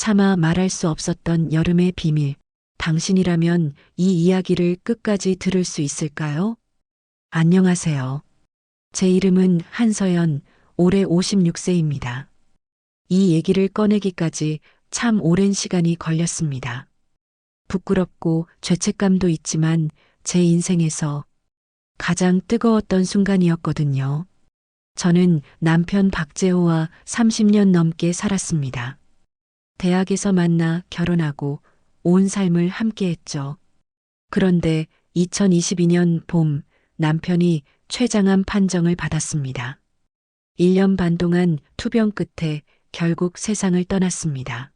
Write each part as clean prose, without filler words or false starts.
차마 말할 수 없었던 여름의 비밀. 당신이라면 이 이야기를 끝까지 들을 수 있을까요? 안녕하세요. 제 이름은 한서연, 올해 56세입니다. 이 얘기를 꺼내기까지 참 오랜 시간이 걸렸습니다. 부끄럽고 죄책감도 있지만 제 인생에서 가장 뜨거웠던 순간이었거든요. 저는 남편 박재호와 30년 넘게 살았습니다. 대학에서 만나 결혼하고 온 삶을 함께 했죠. 그런데 2022년 봄 남편이 췌장암 판정을 받았습니다. 1년 반 동안 투병 끝에 결국 세상을 떠났습니다.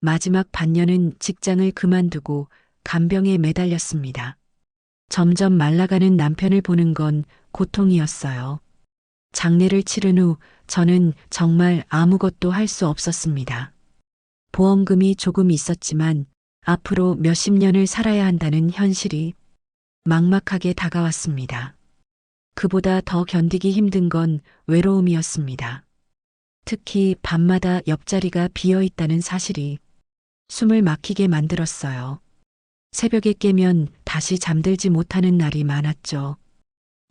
마지막 반년은 직장을 그만두고 간병에 매달렸습니다. 점점 말라가는 남편을 보는 건 고통이었어요. 장례를 치른 후 저는 정말 아무것도 할 수 없었습니다. 보험금이 조금 있었지만 앞으로 몇십 년을 살아야 한다는 현실이 막막하게 다가왔습니다. 그보다 더 견디기 힘든 건 외로움이었습니다. 특히 밤마다 옆자리가 비어 있다는 사실이 숨을 막히게 만들었어요. 새벽에 깨면 다시 잠들지 못하는 날이 많았죠.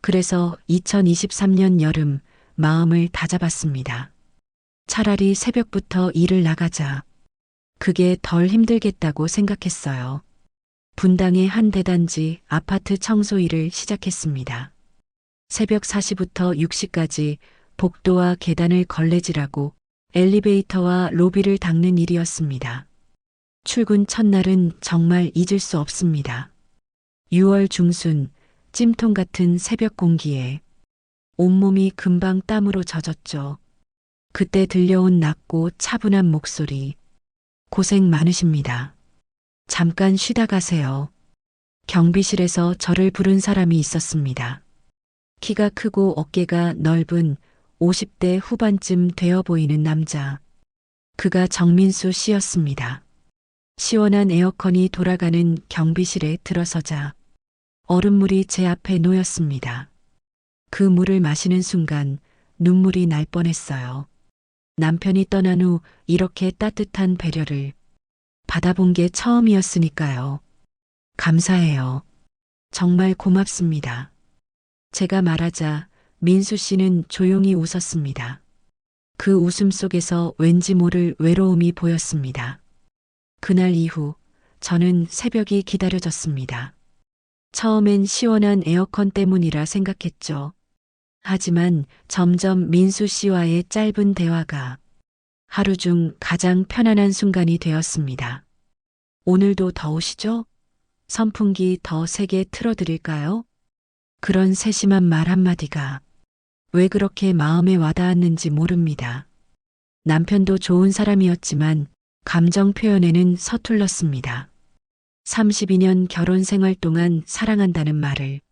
그래서 2023년 여름 마음을 다잡았습니다. 차라리 새벽부터 일을 나가자. 그게 덜 힘들겠다고 생각했어요. 분당의 한 대단지 아파트 청소 일을 시작했습니다. 새벽 4시부터 6시까지 복도와 계단을 걸레질하고 엘리베이터와 로비를 닦는 일이었습니다. 출근 첫날은 정말 잊을 수 없습니다. 6월 중순 찜통 같은 새벽 공기에 온몸이 금방 땀으로 젖었죠. 그때 들려온 낮고 차분한 목소리. 고생 많으십니다. 잠깐 쉬다 가세요. 경비실에서 저를 부른 사람이 있었습니다. 키가 크고 어깨가 넓은 50대 후반쯤 되어 보이는 남자. 그가 정민수 씨였습니다. 시원한 에어컨이 돌아가는 경비실에 들어서자 얼음물이 제 앞에 놓였습니다. 그 물을 마시는 순간 눈물이 날 뻔했어요. 남편이 떠난 후 이렇게 따뜻한 배려를 받아본 게 처음이었으니까요. 감사해요. 정말 고맙습니다. 제가 말하자 민수 씨는 조용히 웃었습니다. 그 웃음 속에서 왠지 모를 외로움이 보였습니다. 그날 이후 저는 새벽이 기다려졌습니다. 처음엔 시원한 에어컨 때문이라 생각했죠. 하지만 점점 민수 씨와의 짧은 대화가 하루 중 가장 편안한 순간이 되었습니다. 오늘도 더우시죠? 선풍기 더 세게 틀어드릴까요? 그런 세심한 말 한마디가 왜 그렇게 마음에 와닿았는지 모릅니다. 남편도 좋은 사람이었지만 감정 표현에는 서툴렀습니다. 32년 결혼 생활 동안 사랑한다는 말을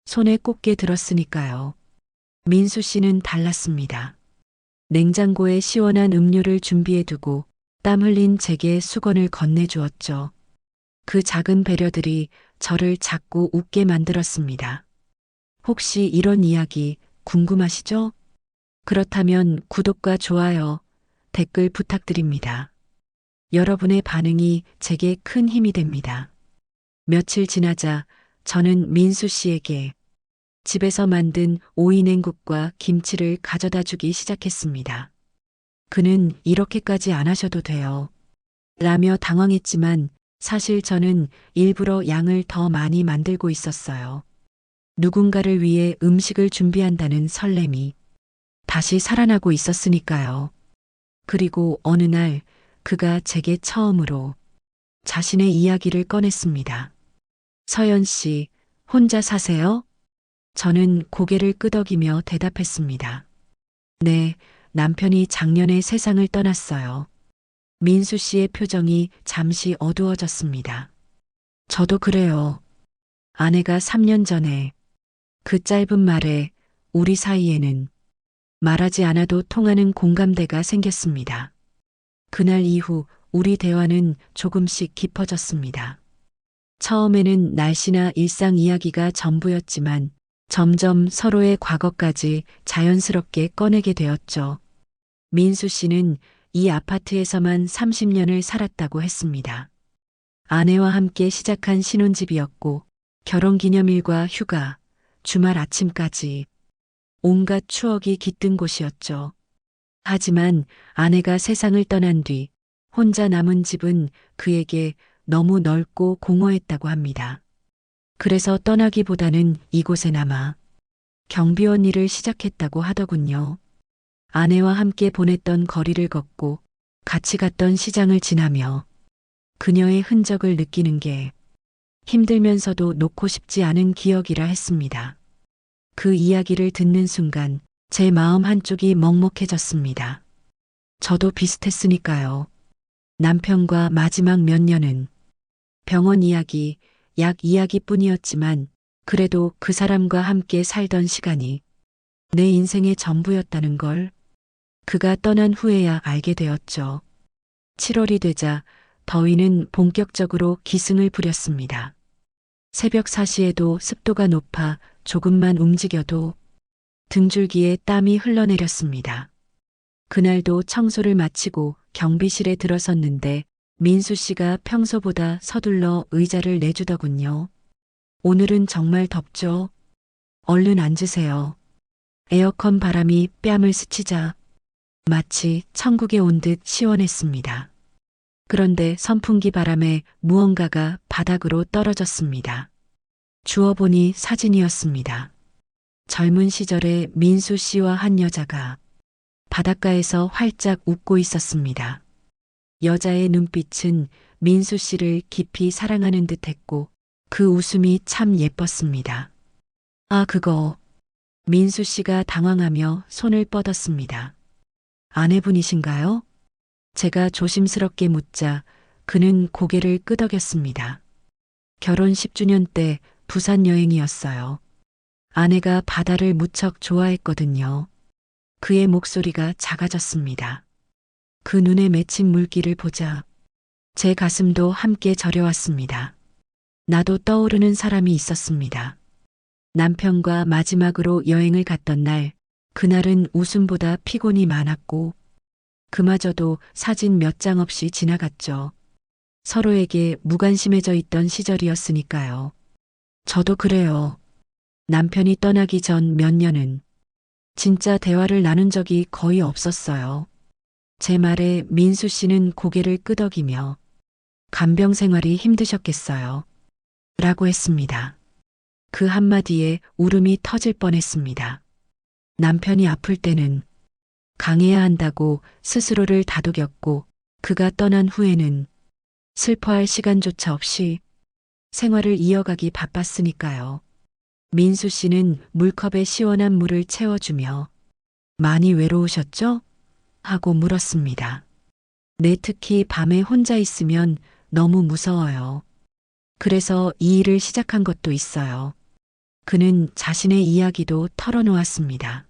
손에 꼽게 들었으니까요. 민수 씨는 달랐습니다. 냉장고에 시원한 음료를 준비해두고 땀 흘린 제게 수건을 건네주었죠. 그 작은 배려들이 저를 자꾸 웃게 만들었습니다. 혹시 이런 이야기 궁금하시죠? 그렇다면 구독과 좋아요, 댓글 부탁드립니다. 여러분의 반응이 제게 큰 힘이 됩니다. 며칠 지나자 저는 민수 씨에게 집에서 만든 오이냉국과 김치를 가져다 주기 시작했습니다. 그는 이렇게까지 안 하셔도 돼요. 라며 당황했지만 사실 저는 일부러 양을 더 많이 만들고 있었어요. 누군가를 위해 음식을 준비한다는 설렘이 다시 살아나고 있었으니까요. 그리고 어느 날 그가 제게 처음으로 자신의 이야기를 꺼냈습니다. 서연 씨, 혼자 사세요? 저는 고개를 끄덕이며 대답했습니다. 네, 남편이 작년에 세상을 떠났어요. 민수 씨의 표정이 잠시 어두워졌습니다. 저도 그래요. 아내가 3년 전에 그 짧은 말에 우리 사이에는 말하지 않아도 통하는 공감대가 생겼습니다. 그날 이후 우리 대화는 조금씩 깊어졌습니다. 처음에는 날씨나 일상 이야기가 전부였지만 점점 서로의 과거까지 자연스럽게 꺼내게 되었죠. 민수 씨는 이 아파트에서만 30년을 살았다고 했습니다. 아내와 함께 시작한 신혼집이었고 결혼기념일과 휴가, 주말 아침까지 온갖 추억이 깃든 곳이었죠. 하지만 아내가 세상을 떠난 뒤 혼자 남은 집은 그에게 너무 넓고 공허했다고 합니다. 그래서 떠나기보다는 이곳에 남아 경비원 일을 시작했다고 하더군요. 아내와 함께 보냈던 거리를 걷고 같이 갔던 시장을 지나며 그녀의 흔적을 느끼는 게 힘들면서도 놓고 싶지 않은 기억이라 했습니다. 그 이야기를 듣는 순간 제 마음 한쪽이 먹먹해졌습니다. 저도 비슷했으니까요. 남편과 마지막 몇 년은 병원 이야기, 약 이야기뿐이었지만 그래도 그 사람과 함께 살던 시간이 내 인생의 전부였다는 걸 그가 떠난 후에야 알게 되었죠. 7월이 되자 더위는 본격적으로 기승을 부렸습니다. 새벽 4시에도 습도가 높아 조금만 움직여도 등줄기에 땀이 흘러내렸습니다. 그날도 청소를 마치고 경비실에 들어섰는데 민수 씨가 평소보다 서둘러 의자를 내주더군요. 오늘은 정말 덥죠? 얼른 앉으세요. 에어컨 바람이 뺨을 스치자 마치 천국에 온 듯 시원했습니다. 그런데 선풍기 바람에 무언가가 바닥으로 떨어졌습니다. 주워보니 사진이었습니다. 젊은 시절에 민수 씨와 한 여자가 바닷가에서 활짝 웃고 있었습니다. 여자의 눈빛은 민수 씨를 깊이 사랑하는 듯 했고 그 웃음이 참 예뻤습니다. 아, 그거. 민수 씨가 당황하며 손을 뻗었습니다. 아내분이신가요? 제가 조심스럽게 묻자 그는 고개를 끄덕였습니다. 결혼 10주년 때 부산 여행이었어요. 아내가 바다를 무척 좋아했거든요. 그의 목소리가 작아졌습니다. 그 눈에 맺힌 물기를 보자 제 가슴도 함께 저려왔습니다. 나도 떠오르는 사람이 있었습니다. 남편과 마지막으로 여행을 갔던 날, 그날은 웃음보다 피곤이 많았고 그마저도 사진 몇 장 없이 지나갔죠. 서로에게 무관심해져 있던 시절이었으니까요. 저도 그래요. 남편이 떠나기 전 몇 년은 진짜 대화를 나눈 적이 거의 없었어요. 제 말에 민수 씨는 고개를 끄덕이며 간병 생활이 힘드셨겠어요. 라고 했습니다. 그 한마디에 울음이 터질 뻔했습니다. 남편이 아플 때는 강해야 한다고 스스로를 다독였고 그가 떠난 후에는 슬퍼할 시간조차 없이 생활을 이어가기 바빴으니까요. 민수 씨는 물컵에 시원한 물을 채워주며 많이 외로우셨죠? 하고 물었습니다. 네, 특히 밤에 혼자 있으면 너무 무서워요. 그래서 이 일을 시작한 것도 있어요. 그는 자신의 이야기도 털어놓았습니다.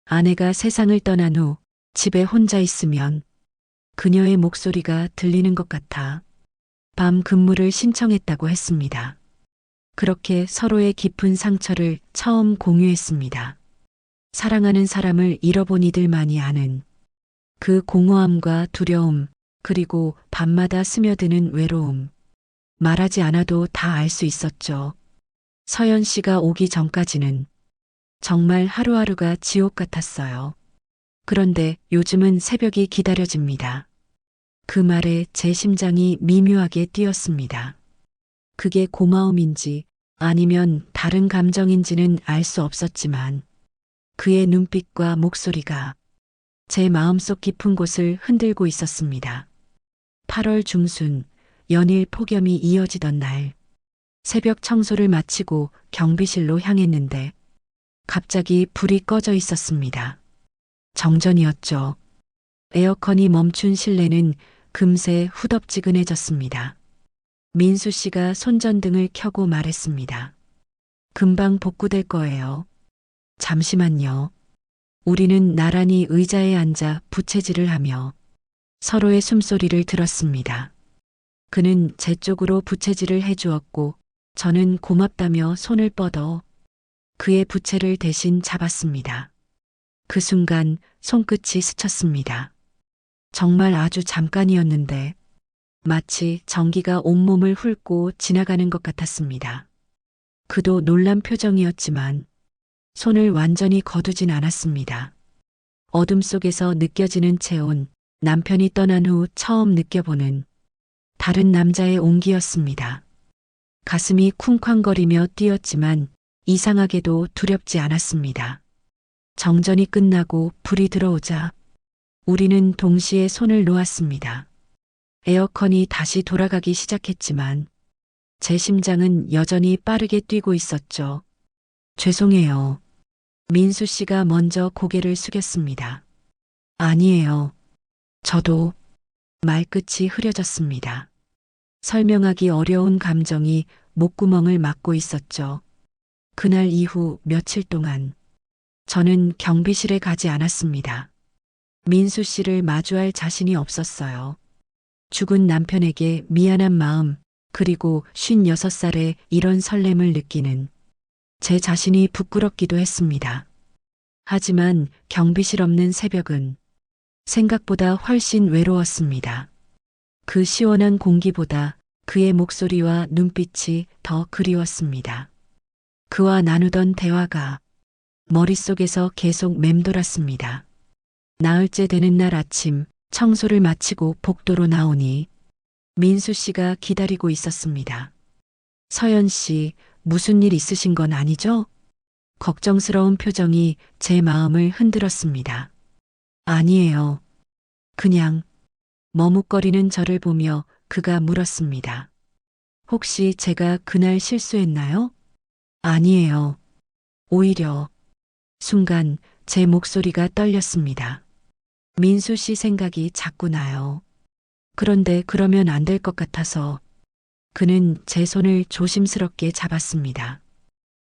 아내가 세상을 떠난 후 집에 혼자 있으면 그녀의 목소리가 들리는 것 같아 밤 근무를 신청했다고 했습니다. 그렇게 서로의 깊은 상처를 처음 공유했습니다. 사랑하는 사람을 잃어본 이들만이 아는 그 공허함과 두려움, 그리고 밤마다 스며드는 외로움. 말하지 않아도 다 알 수 있었죠. 서연 씨가 오기 전까지는 정말 하루하루가 지옥 같았어요. 그런데 요즘은 새벽이 기다려집니다. 그 말에 제 심장이 미묘하게 뛰었습니다. 그게 고마움인지 아니면 다른 감정인지는 알 수 없었지만 그의 눈빛과 목소리가 제 마음속 깊은 곳을 흔들고 있었습니다. 8월 중순 연일 폭염이 이어지던 날 새벽 청소를 마치고 경비실로 향했는데 갑자기 불이 꺼져 있었습니다. 정전이었죠. 에어컨이 멈춘 실내는 금세 후덥지근해졌습니다. 민수 씨가 손전등을 켜고 말했습니다. 금방 복구될 거예요. 잠시만요. 우리는 나란히 의자에 앉아 부채질을 하며 서로의 숨소리를 들었습니다. 그는 제 쪽으로 부채질을 해주었고 저는 고맙다며 손을 뻗어 그의 부채를 대신 잡았습니다. 그 순간 손끝이 스쳤습니다. 정말 아주 잠깐이었는데 마치 전기가 온몸을 훑고 지나가는 것 같았습니다. 그도 놀란 표정이었지만 손을 완전히 거두진 않았습니다. 어둠 속에서 느껴지는 체온, 남편이 떠난 후 처음 느껴보는 다른 남자의 온기였습니다. 가슴이 쿵쾅거리며 뛰었지만 이상하게도 두렵지 않았습니다. 정전이 끝나고 불이 들어오자 우리는 동시에 손을 놓았습니다. 에어컨이 다시 돌아가기 시작했지만 제 심장은 여전히 빠르게 뛰고 있었죠. 죄송해요. 민수 씨가 먼저 고개를 숙였습니다. 아니에요. 저도 말끝이 흐려졌습니다. 설명하기 어려운 감정이 목구멍을 막고 있었죠. 그날 이후 며칠 동안 저는 경비실에 가지 않았습니다. 민수 씨를 마주할 자신이 없었어요. 죽은 남편에게 미안한 마음, 그리고 56살에 이런 설렘을 느끼는 제 자신이 부끄럽기도 했습니다. 하지만 경비실 없는 새벽은 생각보다 훨씬 외로웠습니다. 그 시원한 공기보다 그의 목소리와 눈빛이 더 그리웠습니다. 그와 나누던 대화가 머릿속에서 계속 맴돌았습니다. 나흘째 되는 날 아침 청소를 마치고 복도로 나오니 민수 씨가 기다리고 있었습니다. 서연 씨, 무슨 일 있으신 건 아니죠? 걱정스러운 표정이 제 마음을 흔들었습니다. 아니에요. 그냥 머뭇거리는 저를 보며 그가 물었습니다. 혹시 제가 그날 실수했나요? 아니에요. 오히려 순간 제 목소리가 떨렸습니다. 민수 씨 생각이 자꾸 나요. 그런데 그러면 안 될 것 같아서 그는 제 손을 조심스럽게 잡았습니다.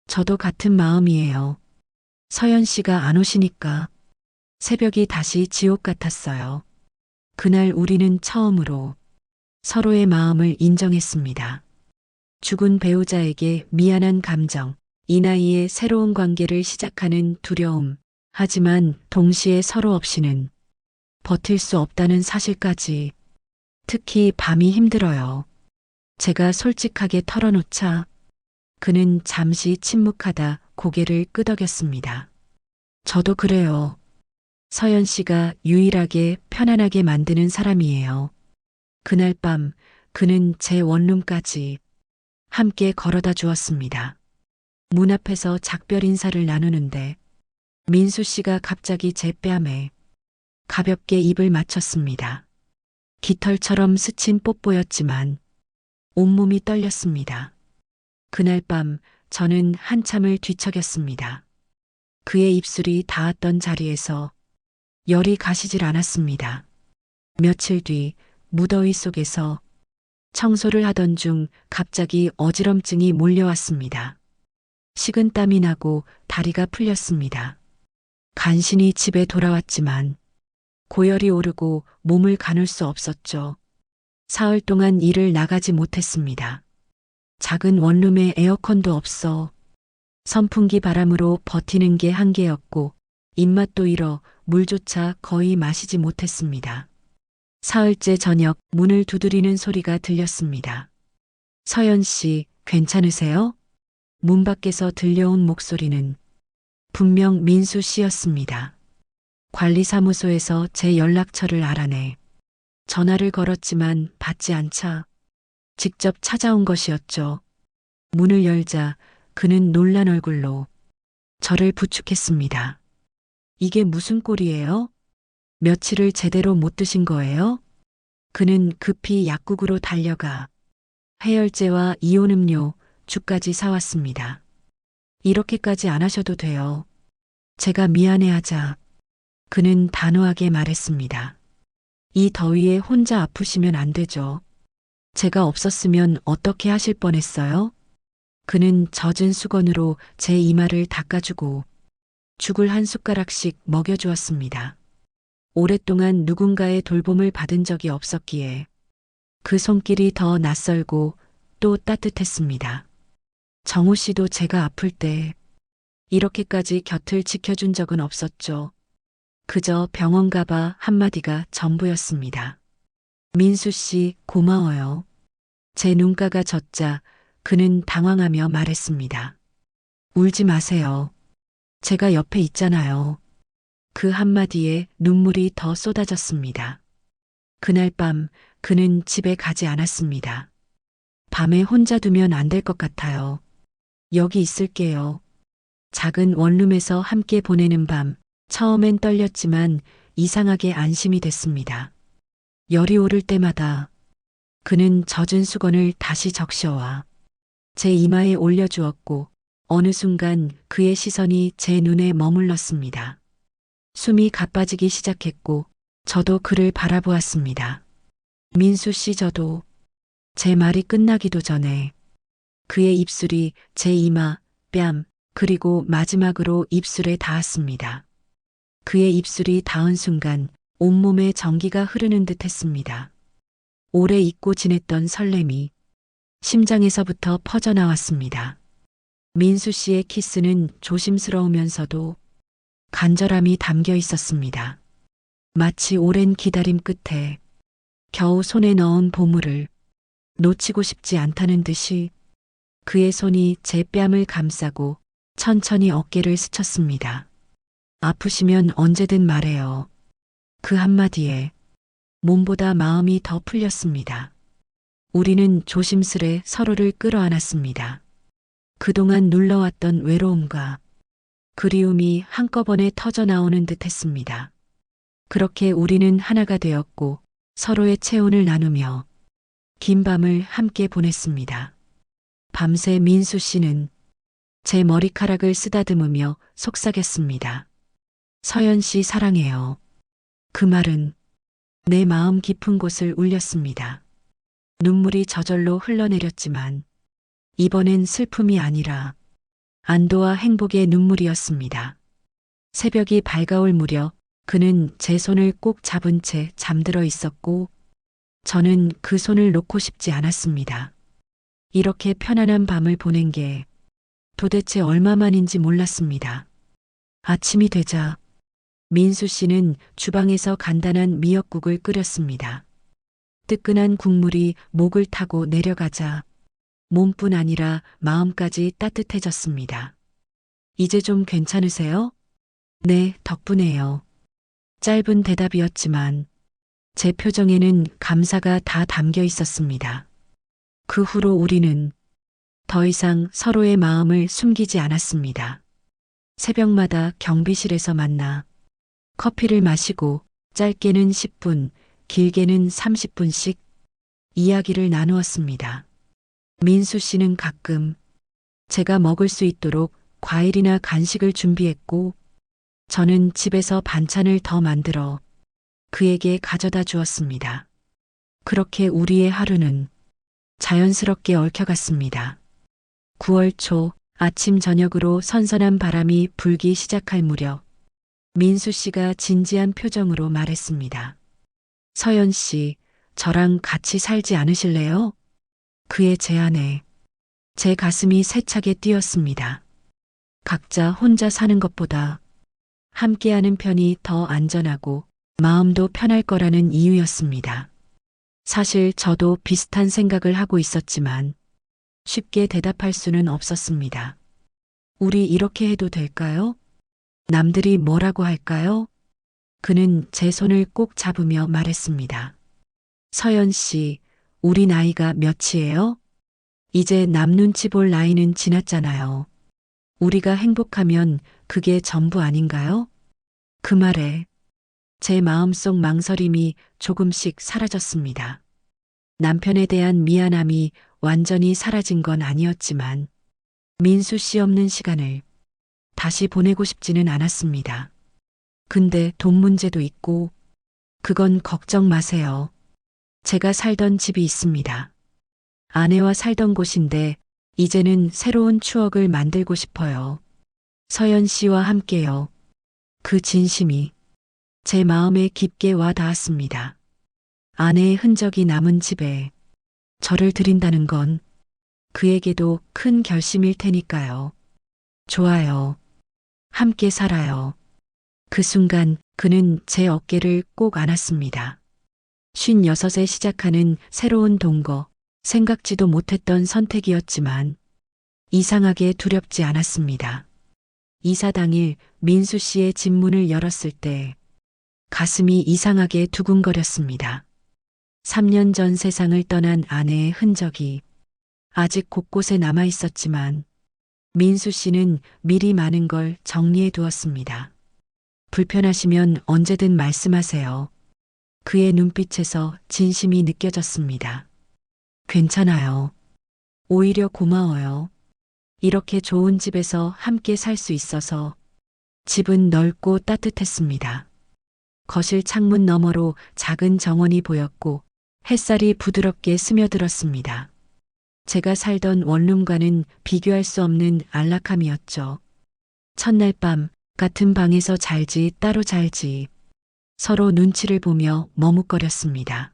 저도 같은 마음이에요. 서연 씨가 안 오시니까 새벽이 다시 지옥 같았어요. 그날 우리는 처음으로 서로의 마음을 인정했습니다. 죽은 배우자에게 미안한 감정, 이 나이에 새로운 관계를 시작하는 두려움, 하지만 동시에 서로 없이는 버틸 수 없다는 사실까지. 특히 밤이 힘들어요. 제가 솔직하게 털어놓자 그는 잠시 침묵하다 고개를 끄덕였습니다. 저도 그래요. 서연 씨가 유일하게 편안하게 만드는 사람이에요. 그날 밤 그는 제 원룸까지 함께 걸어다 주었습니다. 문 앞에서 작별 인사를 나누는데 민수 씨가 갑자기 제 뺨에 가볍게 입을 맞췄습니다. 깃털처럼 스친 뽀뽀였지만 온몸이 떨렸습니다. 그날 밤 저는 한참을 뒤척였습니다. 그의 입술이 닿았던 자리에서 열이 가시질 않았습니다. 며칠 뒤 무더위 속에서 청소를 하던 중 갑자기 어지럼증이 몰려왔습니다. 식은땀이 나고 다리가 풀렸습니다. 간신히 집에 돌아왔지만 고열이 오르고 몸을 가눌 수 없었죠. 사흘 동안 일을 나가지 못했습니다. 작은 원룸에 에어컨도 없어 선풍기 바람으로 버티는 게 한계였고 입맛도 잃어 물조차 거의 마시지 못했습니다. 사흘째 저녁 문을 두드리는 소리가 들렸습니다. 서연 씨, 괜찮으세요? 문 밖에서 들려온 목소리는 분명 민수 씨였습니다. 관리사무소에서 제 연락처를 알아내 전화를 걸었지만 받지 않자 직접 찾아온 것이었죠. 문을 열자 그는 놀란 얼굴로 저를 부축했습니다. 이게 무슨 꼴이에요? 며칠을 제대로 못 드신 거예요? 그는 급히 약국으로 달려가 해열제와 이온음료, 죽까지 사왔습니다. 이렇게까지 안 하셔도 돼요. 제가 미안해하자 그는 단호하게 말했습니다. 이 더위에 혼자 아프시면 안 되죠. 제가 없었으면 어떻게 하실 뻔했어요? 그는 젖은 수건으로 제 이마를 닦아주고 죽을 한 숟가락씩 먹여주었습니다. 오랫동안 누군가의 돌봄을 받은 적이 없었기에 그 손길이 더 낯설고 또 따뜻했습니다. 정우 씨도 제가 아플 때 이렇게까지 곁을 지켜준 적은 없었죠. 그저 병원 가봐 한마디가 전부였습니다. 민수 씨, 고마워요. 제 눈가가 젖자 그는 당황하며 말했습니다. 울지 마세요. 제가 옆에 있잖아요. 그 한마디에 눈물이 더 쏟아졌습니다. 그날 밤 그는 집에 가지 않았습니다. 밤에 혼자 두면 안 될 것 같아요. 여기 있을게요. 작은 원룸에서 함께 보내는 밤, 처음엔 떨렸지만 이상하게 안심이 됐습니다. 열이 오를 때마다 그는 젖은 수건을 다시 적셔와 제 이마에 올려주었고 어느 순간 그의 시선이 제 눈에 머물렀습니다. 숨이 가빠지기 시작했고 저도 그를 바라보았습니다. 민수 씨 저도 제 말이 끝나기도 전에 그의 입술이 제 이마, 뺨, 그리고 마지막으로 입술에 닿았습니다. 그의 입술이 닿은 순간 온몸에 전기가 흐르는 듯 했습니다. 오래 잊고 지냈던 설렘이 심장에서부터 퍼져나왔습니다. 민수 씨의 키스는 조심스러우면서도 간절함이 담겨 있었습니다. 마치 오랜 기다림 끝에 겨우 손에 넣은 보물을 놓치고 싶지 않다는 듯이 그의 손이 제 뺨을 감싸고 천천히 어깨를 스쳤습니다. 아프시면 언제든 말해요. 그 한마디에 몸보다 마음이 더 풀렸습니다. 우리는 조심스레 서로를 끌어안았습니다. 그동안 눌러왔던 외로움과 그리움이 한꺼번에 터져나오는 듯 했습니다. 그렇게 우리는 하나가 되었고 서로의 체온을 나누며 긴 밤을 함께 보냈습니다. 밤새 민수 씨는 제 머리카락을 쓰다듬으며 속삭였습니다. 서연 씨 사랑해요. 그 말은 내 마음 깊은 곳을 울렸습니다. 눈물이 저절로 흘러내렸지만 이번엔 슬픔이 아니라 안도와 행복의 눈물이었습니다. 새벽이 밝아올 무렵 그는 제 손을 꼭 잡은 채 잠들어 있었고 저는 그 손을 놓고 싶지 않았습니다. 이렇게 편안한 밤을 보낸 게 도대체 얼마만인지 몰랐습니다. 아침이 되자 민수 씨는 주방에서 간단한 미역국을 끓였습니다. 뜨끈한 국물이 목을 타고 내려가자 몸뿐 아니라 마음까지 따뜻해졌습니다. 이제 좀 괜찮으세요? 네, 덕분에요. 짧은 대답이었지만 제 표정에는 감사가 다 담겨 있었습니다. 그 후로 우리는 더 이상 서로의 마음을 숨기지 않았습니다. 새벽마다 경비실에서 만나 커피를 마시고 짧게는 10분, 길게는 30분씩 이야기를 나누었습니다. 민수 씨는 가끔 제가 먹을 수 있도록 과일이나 간식을 준비했고 저는 집에서 반찬을 더 만들어 그에게 가져다 주었습니다. 그렇게 우리의 하루는 자연스럽게 얽혀갔습니다. 9월 초 아침 저녁으로 선선한 바람이 불기 시작할 무렵 민수 씨가 진지한 표정으로 말했습니다. 서연 씨, 저랑 같이 살지 않으실래요? 그의 제안에 제 가슴이 세차게 뛰었습니다. 각자 혼자 사는 것보다 함께하는 편이 더 안전하고 마음도 편할 거라는 이유였습니다. 사실 저도 비슷한 생각을 하고 있었지만 쉽게 대답할 수는 없었습니다. 우리 이렇게 해도 될까요? 남들이 뭐라고 할까요? 그는 제 손을 꼭 잡으며 말했습니다. 서연 씨, 우리 나이가 몇이에요? 이제 남 눈치 볼 나이는 지났잖아요. 우리가 행복하면 그게 전부 아닌가요? 그 말에 제 마음속 망설임이 조금씩 사라졌습니다. 남편에 대한 미안함이 완전히 사라진 건 아니었지만 민수 씨 없는 시간을 다시 보내고 싶지는 않았습니다. 근데 돈 문제도 있고 그건 걱정 마세요. 제가 살던 집이 있습니다. 아내와 살던 곳인데 이제는 새로운 추억을 만들고 싶어요. 서연 씨와 함께요. 그 진심이 제 마음에 깊게 와 닿았습니다. 아내의 흔적이 남은 집에 저를 드린다는 건 그에게도 큰 결심일 테니까요. 좋아요. 함께 살아요. 그 순간 그는 제 어깨를 꼭 안았습니다. 56에 시작하는 새로운 동거, 생각지도 못했던 선택이었지만 이상하게 두렵지 않았습니다. 이사 당일 민수 씨의 집 문을 열었을 때 가슴이 이상하게 두근거렸습니다. 3년 전 세상을 떠난 아내의 흔적이 아직 곳곳에 남아 있었지만 민수 씨는 미리 많은 걸 정리해 두었습니다. 불편하시면 언제든 말씀하세요. 그의 눈빛에서 진심이 느껴졌습니다. 괜찮아요. 오히려 고마워요. 이렇게 좋은 집에서 함께 살 수 있어서. 집은 넓고 따뜻했습니다. 거실 창문 너머로 작은 정원이 보였고 햇살이 부드럽게 스며들었습니다. 제가 살던 원룸과는 비교할 수 없는 안락함이었죠. 첫날 밤 같은 방에서 잘지 따로 잘지 서로 눈치를 보며 머뭇거렸습니다.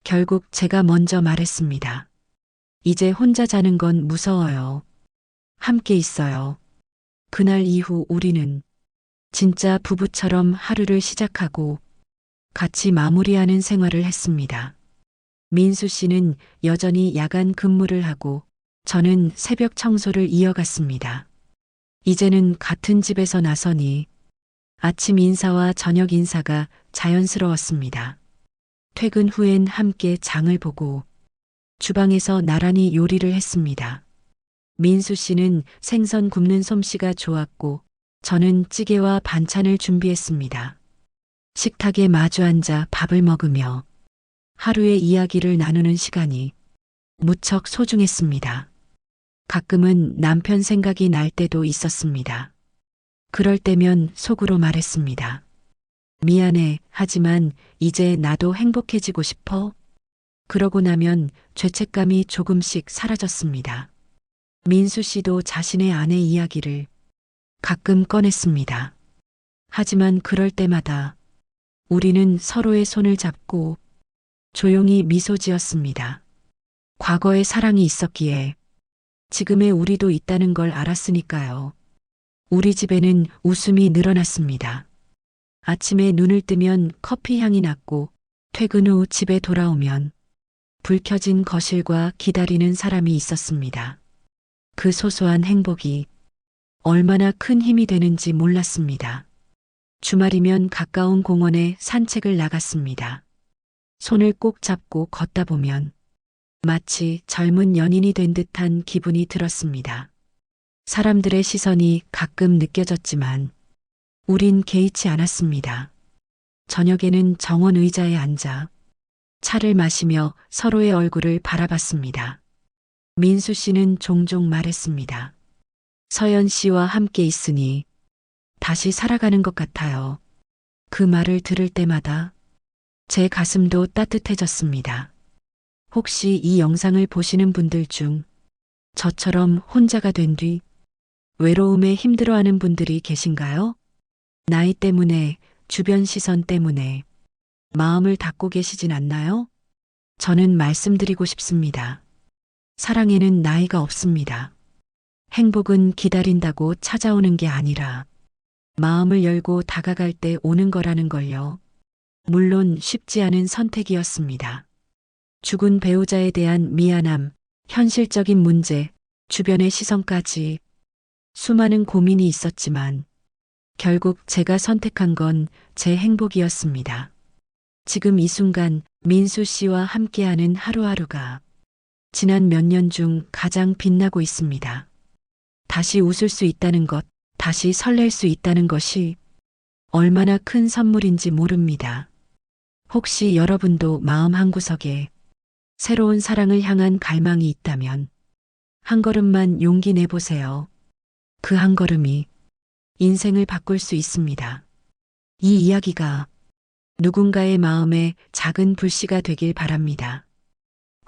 결국 제가 먼저 말했습니다. 이제 혼자 자는 건 무서워요. 함께 있어요. 그날 이후 우리는 진짜 부부처럼 하루를 시작하고 같이 마무리하는 생활을 했습니다. 민수 씨는 여전히 야간 근무를 하고 저는 새벽 청소를 이어갔습니다. 이제는 같은 집에서 나서니 아침 인사와 저녁 인사가 자연스러웠습니다. 퇴근 후엔 함께 장을 보고 주방에서 나란히 요리를 했습니다. 민수 씨는 생선 굽는 솜씨가 좋았고 저는 찌개와 반찬을 준비했습니다. 식탁에 마주 앉아 밥을 먹으며 하루의 이야기를 나누는 시간이 무척 소중했습니다. 가끔은 남편 생각이 날 때도 있었습니다. 그럴 때면 속으로 말했습니다. 미안해, 하지만 이제 나도 행복해지고 싶어. 그러고 나면 죄책감이 조금씩 사라졌습니다. 민수 씨도 자신의 아내 이야기를 가끔 꺼냈습니다. 하지만 그럴 때마다 우리는 서로의 손을 잡고 조용히 미소 지었습니다. 과거의 사랑이 있었기에 지금의 우리도 있다는 걸 알았으니까요. 우리 집에는 웃음이 늘어났습니다. 아침에 눈을 뜨면 커피 향이 났고 퇴근 후 집에 돌아오면 불 켜진 거실과 기다리는 사람이 있었습니다. 그 소소한 행복이 얼마나 큰 힘이 되는지 몰랐습니다. 주말이면 가까운 공원에 산책을 나갔습니다. 손을 꼭 잡고 걷다 보면 마치 젊은 연인이 된 듯한 기분이 들었습니다. 사람들의 시선이 가끔 느껴졌지만 우린 개의치 않았습니다. 저녁에는 정원 의자에 앉아 차를 마시며 서로의 얼굴을 바라봤습니다. 민수 씨는 종종 말했습니다. 서연 씨와 함께 있으니 다시 살아가는 것 같아요. 그 말을 들을 때마다 제 가슴도 따뜻해졌습니다. 혹시 이 영상을 보시는 분들 중 저처럼 혼자가 된 뒤 외로움에 힘들어하는 분들이 계신가요? 나이 때문에, 주변 시선 때문에 마음을 닫고 계시진 않나요? 저는 말씀드리고 싶습니다. 사랑에는 나이가 없습니다. 행복은 기다린다고 찾아오는 게 아니라 마음을 열고 다가갈 때 오는 거라는 걸요. 물론 쉽지 않은 선택이었습니다. 죽은 배우자에 대한 미안함, 현실적인 문제, 주변의 시선까지 수많은 고민이 있었지만 결국 제가 선택한 건 제 행복이었습니다. 지금 이 순간 민수 씨와 함께하는 하루하루가 지난 몇 년 중 가장 빛나고 있습니다. 다시 웃을 수 있다는 것, 다시 설렐 수 있다는 것이 얼마나 큰 선물인지 모릅니다. 혹시 여러분도 마음 한구석에 새로운 사랑을 향한 갈망이 있다면 한 걸음만 용기 내보세요. 그 한 걸음이 인생을 바꿀 수 있습니다. 이 이야기가 누군가의 마음에 작은 불씨가 되길 바랍니다.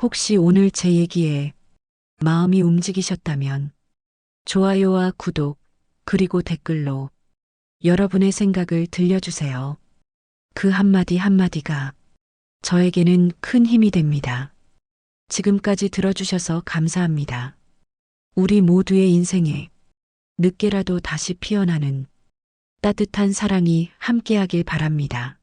혹시 오늘 제 얘기에 마음이 움직이셨다면 좋아요와 구독, 그리고 댓글로 여러분의 생각을 들려주세요. 그 한마디 한마디가 저에게는 큰 힘이 됩니다. 지금까지 들어주셔서 감사합니다. 우리 모두의 인생에 늦게라도 다시 피어나는 따뜻한 사랑이 함께하길 바랍니다.